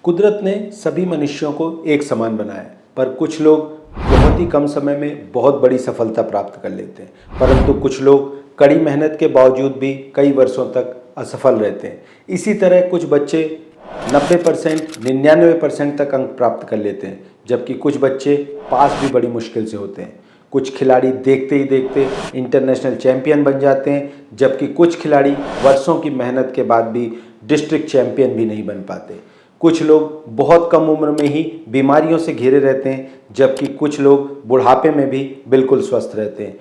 कुदरत ने सभी मनुष्यों को एक समान बनाया है, पर कुछ लोग बहुत ही कम समय में बहुत बड़ी सफलता प्राप्त कर लेते हैं, परंतु कुछ लोग कड़ी मेहनत के बावजूद भी कई वर्षों तक असफल रहते हैं। इसी तरह कुछ बच्चे 90% 99% तक अंक प्राप्त कर लेते हैं, जबकि कुछ बच्चे पास भी बड़ी मुश्किल से होते हैं। कुछ खिलाड़ी देखते ही देखते इंटरनेशनल चैंपियन बन जाते हैं, जबकि कुछ खिलाड़ी वर्षों की मेहनत के बाद भी डिस्ट्रिक्ट चैंपियन भी नहीं बन पाते। कुछ लोग बहुत कम उम्र में ही बीमारियों से घिरे रहते हैं, जबकि कुछ लोग बुढ़ापे में भी बिल्कुल स्वस्थ रहते हैं।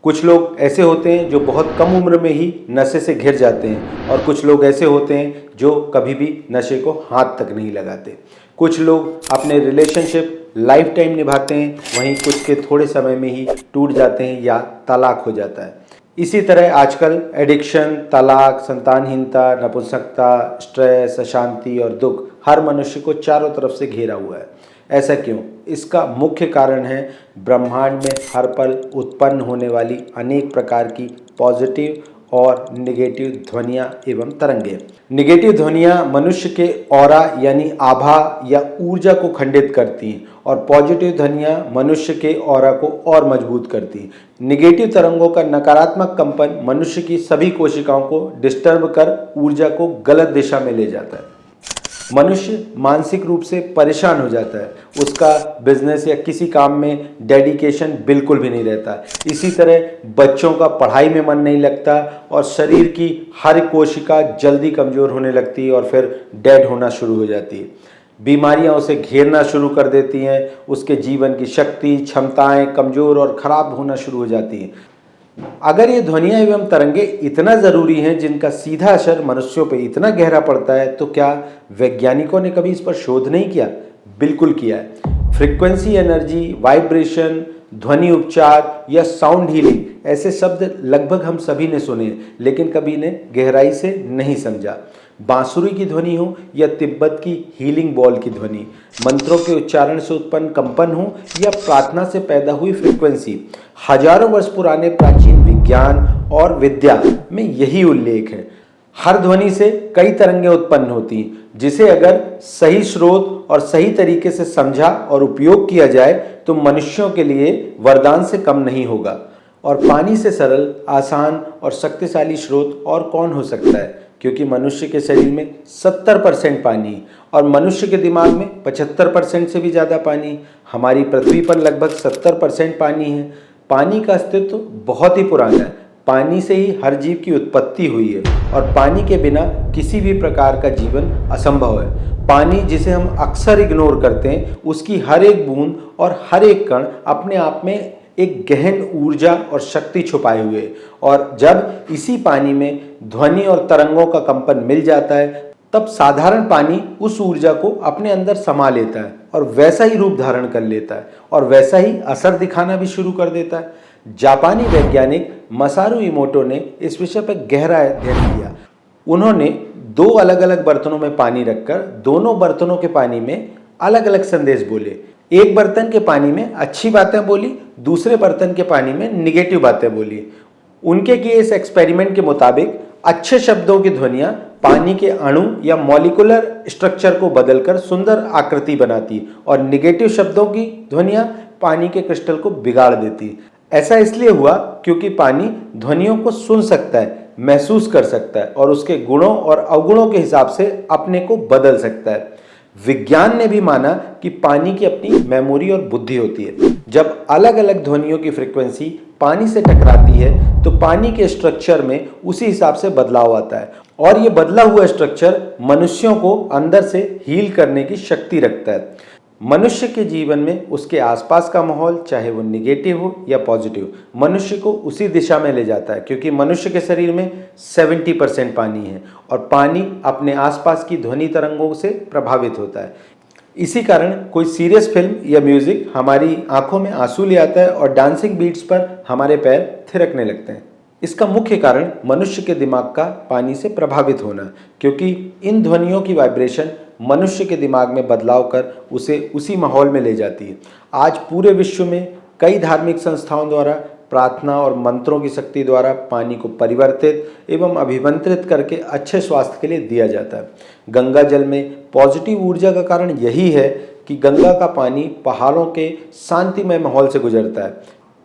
कुछ लोग ऐसे होते हैं जो बहुत कम उम्र में ही नशे से घिर जाते हैं, और कुछ लोग ऐसे होते हैं जो कभी भी नशे को हाथ तक नहीं लगाते। कुछ लोग अपने रिलेशनशिप लाइफ टाइम निभाते हैं, वहीं कुछ के थोड़े समय में ही टूट जाते हैं या तलाक हो जाता है। इसी तरह आजकल एडिक्शन, तलाक, संतानहीनता, नपुंसकता, स्ट्रेस, अशांति और दुख हर मनुष्य को चारों तरफ से घेरा हुआ है। ऐसा क्यों? इसका मुख्य कारण है ब्रह्मांड में हर पल उत्पन्न होने वाली अनेक प्रकार की पॉजिटिव और नेगेटिव ध्वनियाँ एवं तरंगे। नेगेटिव ध्वनियाँ मनुष्य के ऑरा यानी आभा या ऊर्जा को खंडित करती हैं, और पॉजिटिव ध्वनियाँ मनुष्य के ऑरा को और मजबूत करती हैं। नेगेटिव तरंगों का नकारात्मक कंपन मनुष्य की सभी कोशिकाओं को डिस्टर्ब कर ऊर्जा को गलत दिशा में ले जाता है। मनुष्य मानसिक रूप से परेशान हो जाता है, उसका बिजनेस या किसी काम में डेडिकेशन बिल्कुल भी नहीं रहता। इसी तरह बच्चों का पढ़ाई में मन नहीं लगता, और शरीर की हर कोशिका जल्दी कमज़ोर होने लगती है और फिर डेड होना शुरू हो जाती है। बीमारियां उसे घेरना शुरू कर देती हैं, उसके जीवन की शक्ति, क्षमताएं कमज़ोर और ख़राब होना शुरू हो जाती हैं। अगर ये ध्वनियाँ एवं तरंगे इतना ज़रूरी हैं, जिनका सीधा असर मनुष्यों पर इतना गहरा पड़ता है, तो क्या वैज्ञानिकों ने कभी इस पर शोध नहीं किया? बिल्कुल किया है। फ्रीक्वेंसी एनर्जी, वाइब्रेशन, ध्वनि उपचार या साउंड हीलिंग ऐसे शब्द लगभग हम सभी ने सुने, लेकिन कभी इन्हें गहराई से नहीं समझा। बांसुरी की ध्वनि हो या तिब्बत की हीलिंग बॉल की ध्वनि, मंत्रों के उच्चारण से उत्पन्न कंपन हो या प्रार्थना से पैदा हुई फ्रीक्वेंसी, हजारों वर्ष पुराने प्राचीन विज्ञान और विद्या में यही उल्लेख है। हर ध्वनि से कई तरंगें उत्पन्न होती हैं, जिसे अगर सही स्रोत और सही तरीके से समझा और उपयोग किया जाए तो मनुष्यों के लिए वरदान से कम नहीं होगा। और पानी से सरल, आसान और शक्तिशाली स्रोत और कौन हो सकता है, क्योंकि मनुष्य के शरीर में 70% पानी और मनुष्य के दिमाग में 75% से भी ज़्यादा पानी। हमारी पृथ्वी पर लगभग 70% पानी है। पानी का अस्तित्व बहुत ही पुराना है। पानी से ही हर जीव की उत्पत्ति हुई है, और पानी के बिना किसी भी प्रकार का जीवन असंभव है। पानी, जिसे हम अक्सर इग्नोर करते हैं, उसकी हर एक बूंद और हर एक कण अपने आप में एक गहन ऊर्जा और शक्ति छुपाए हुए, और जब इसी पानी में ध्वनि और तरंगों का कंपन मिल जाता है, तब साधारण पानी उस ऊर्जा को अपने अंदर समा लेता है और वैसा ही रूप धारण कर लेता है और वैसा ही असर दिखाना भी शुरू कर देता है। जापानी वैज्ञानिक मसारू इमोटो ने इस विषय पर गहरा अध्ययन किया। उन्होंने 2 अलग अलग बर्तनों में पानी रखकर दोनों बर्तनों के पानी में अलग अलग संदेश बोले। एक बर्तन के पानी में अच्छी बातें बोली, दूसरे बर्तन के पानी में निगेटिव बातें बोली। उनके किए इस एक्सपेरिमेंट के मुताबिक अच्छे शब्दों की ध्वनियाँ पानी के अणु या मॉलिक्यूलर स्ट्रक्चर को बदलकर सुंदर आकृति बनाती, और निगेटिव शब्दों की ध्वनियाँ पानी के क्रिस्टल को बिगाड़ देती। ऐसा इसलिए हुआ क्योंकि पानी ध्वनियों को सुन सकता है, महसूस कर सकता है और उसके गुणों और अवगुणों के हिसाब से अपने को बदल सकता है। विज्ञान ने भी माना कि पानी की अपनी मेमोरी और बुद्धि होती है। जब अलग अलग ध्वनियों की फ्रीक्वेंसी पानी से टकराती है, तो पानी के स्ट्रक्चर में उसी हिसाब से बदलाव आता है, और ये बदला हुआ स्ट्रक्चर मनुष्यों को अंदर से हील करने की शक्ति रखता है। मनुष्य के जीवन में उसके आसपास का माहौल, चाहे वो निगेटिव हो या पॉजिटिव, मनुष्य को उसी दिशा में ले जाता है, क्योंकि मनुष्य के शरीर में 70% पानी है, और पानी अपने आसपास की ध्वनि तरंगों से प्रभावित होता है। इसी कारण कोई सीरियस फिल्म या म्यूजिक हमारी आंखों में आंसू ले आता है और डांसिंग बीट्स पर हमारे पैर थिरकने लगते हैं। इसका मुख्य कारण मनुष्य के दिमाग का पानी से प्रभावित होना, क्योंकि इन ध्वनियों की वाइब्रेशन मनुष्य के दिमाग में बदलाव कर उसे उसी माहौल में ले जाती है। आज पूरे विश्व में कई धार्मिक संस्थाओं द्वारा प्रार्थना और मंत्रों की शक्ति द्वारा पानी को परिवर्तित एवं अभिमंत्रित करके अच्छे स्वास्थ्य के लिए दिया जाता है। गंगा जल में पॉजिटिव ऊर्जा का कारण यही है कि गंगा का पानी पहाड़ों के शांतिमय माहौल से गुजरता है,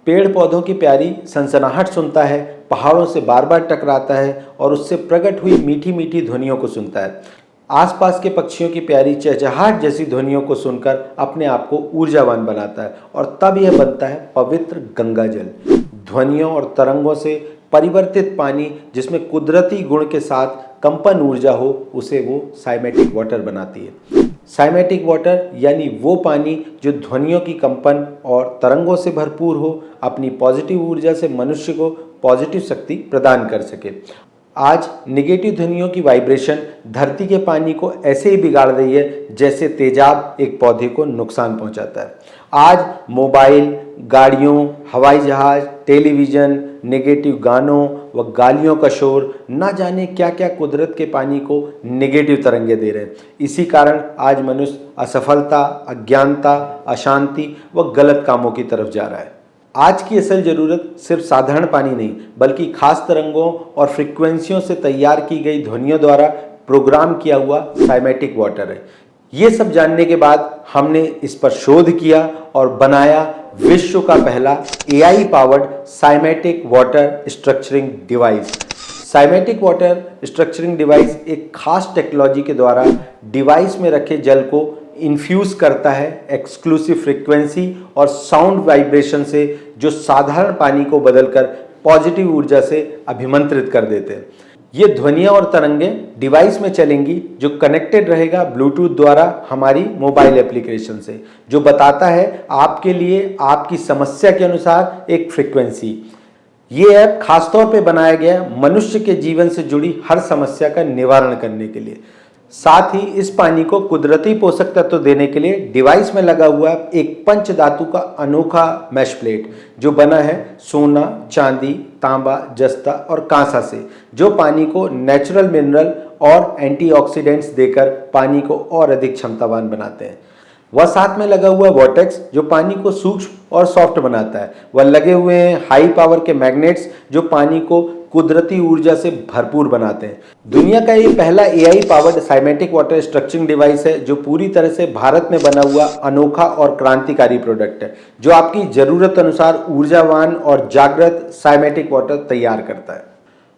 पेड़ पौधों की प्यारी सनसनाहट सुनता है, पहाड़ों से बार बार टकराता है और उससे प्रकट हुई मीठी मीठी ध्वनियों को सुनता है। आसपास के पक्षियों की प्यारी चहचहाहट जैसी ध्वनियों को सुनकर अपने आप को ऊर्जावान बनाता है और तब यह बनता है पवित्र गंगा जल। ध्वनियों और तरंगों से परिवर्तित पानी जिसमें कुदरती गुण के साथ कंपन ऊर्जा हो, उसे वो साइमेटिक वाटर बनाती है। साइमेटिक वाटर यानी वो पानी जो ध्वनियों की कंपन और तरंगों से भरपूर हो, अपनी पॉजिटिव ऊर्जा से मनुष्य को पॉजिटिव शक्ति प्रदान कर सके। आज नेगेटिव ध्वनियों की वाइब्रेशन धरती के पानी को ऐसे ही बिगाड़ रही है जैसे तेजाब एक पौधे को नुकसान पहुंचाता है। आज मोबाइल, गाड़ियों, हवाई जहाज, टेलीविज़न, नेगेटिव गानों व गालियों का शोर न जाने क्या क्या कुदरत के पानी को नेगेटिव तरंगे दे रहे हैं। इसी कारण आज मनुष्य असफलता, अज्ञानता, अशांति व गलत कामों की तरफ जा रहा है। आज की असल ज़रूरत सिर्फ साधारण पानी नहीं बल्कि खास तरंगों और फ्रीक्वेंसियों से तैयार की गई ध्वनियों द्वारा प्रोग्राम किया हुआ साइमेटिक वाटर है। ये सब जानने के बाद हमने इस पर शोध किया और बनाया विश्व का पहला AI powered cymatic water structuring device. Cymatic water structuring device एक खास टेक्नोलॉजी के द्वारा डिवाइस में रखे जल को इन्फ्यूज़ करता है एक्सक्लूसिव फ्रीक्वेंसी और साउंड वाइब्रेशन से, जो साधारण पानी को बदलकर पॉजिटिव ऊर्जा से अभिमंत्रित कर देते हैं। ये ध्वनियाँ और तरंगे डिवाइस में चलेंगी जो कनेक्टेड रहेगा ब्लूटूथ द्वारा हमारी मोबाइल एप्लीकेशन से, जो बताता है आपके लिए आपकी समस्या के अनुसार एक फ्रीक्वेंसी। ये ऐप खासतौर पे बनाया गया मनुष्य के जीवन से जुड़ी हर समस्या का निवारण करने के लिए। साथ ही इस पानी को कुदरती पोषक तत्व देने के लिए डिवाइस में लगा हुआ एक पंच धातु का अनोखा मैश प्लेट जो बना है सोना, चांदी, तांबा, जस्ता और कांसा से, जो पानी को नेचुरल मिनरल और एंटीऑक्सीडेंट्स देकर पानी को और अधिक क्षमतावान बनाते हैं। वह साथ में लगा हुआ वॉर्टेक्स जो पानी को सूक्ष्म और सॉफ्ट बनाता है। वह लगे हुए हैं हाई पावर के मैग्नेट्स जो पानी को कुदरती ऊर्जा से भरपूर बनाते हैं। दुनिया का ये पहला AI powered cymatic water structuring device है जो पूरी तरह से भारत में बना हुआ अनोखा और क्रांतिकारी प्रोडक्ट है, जो आपकी ज़रूरत अनुसार ऊर्जावान और जागृत साइमेटिक वाटर तैयार करता है।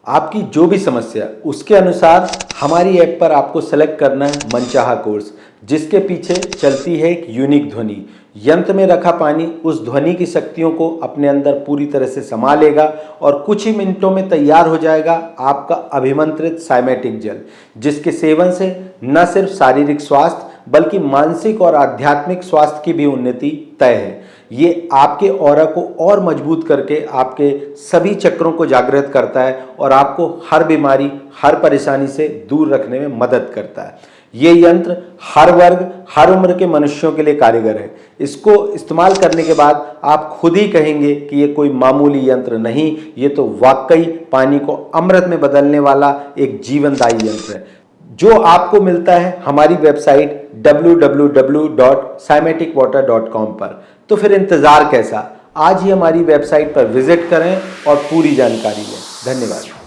आपकी जो भी समस्या उसके अनुसार हमारी ऐप पर आपको सेलेक्ट करना है मनचाहा कोर्स, जिसके पीछे चलती है एक यूनिक ध्वनि। यंत्र में रखा पानी उस ध्वनि की शक्तियों को अपने अंदर पूरी तरह से समा लेगा और कुछ ही मिनटों में तैयार हो जाएगा आपका अभिमंत्रित साइमेटिक जल, जिसके सेवन से न सिर्फ शारीरिक स्वास्थ्य बल्कि मानसिक और आध्यात्मिक स्वास्थ्य की भी उन्नति तय है। ये आपके ऑरा को और मजबूत करके आपके सभी चक्रों को जागृत करता है और आपको हर बीमारी, हर परेशानी से दूर रखने में मदद करता है। ये यंत्र हर वर्ग, हर उम्र के मनुष्यों के लिए कारगर है। इसको इस्तेमाल करने के बाद आप खुद ही कहेंगे कि ये कोई मामूली यंत्र नहीं, ये तो वाकई पानी को अमृत में बदलने वाला एक जीवनदायी यंत्र है, जो आपको मिलता है हमारी वेबसाइट www.cymaticwater.com पर। तो फिर इंतज़ार कैसा, आज ही हमारी वेबसाइट पर विजिट करें और पूरी जानकारी लें। धन्यवाद।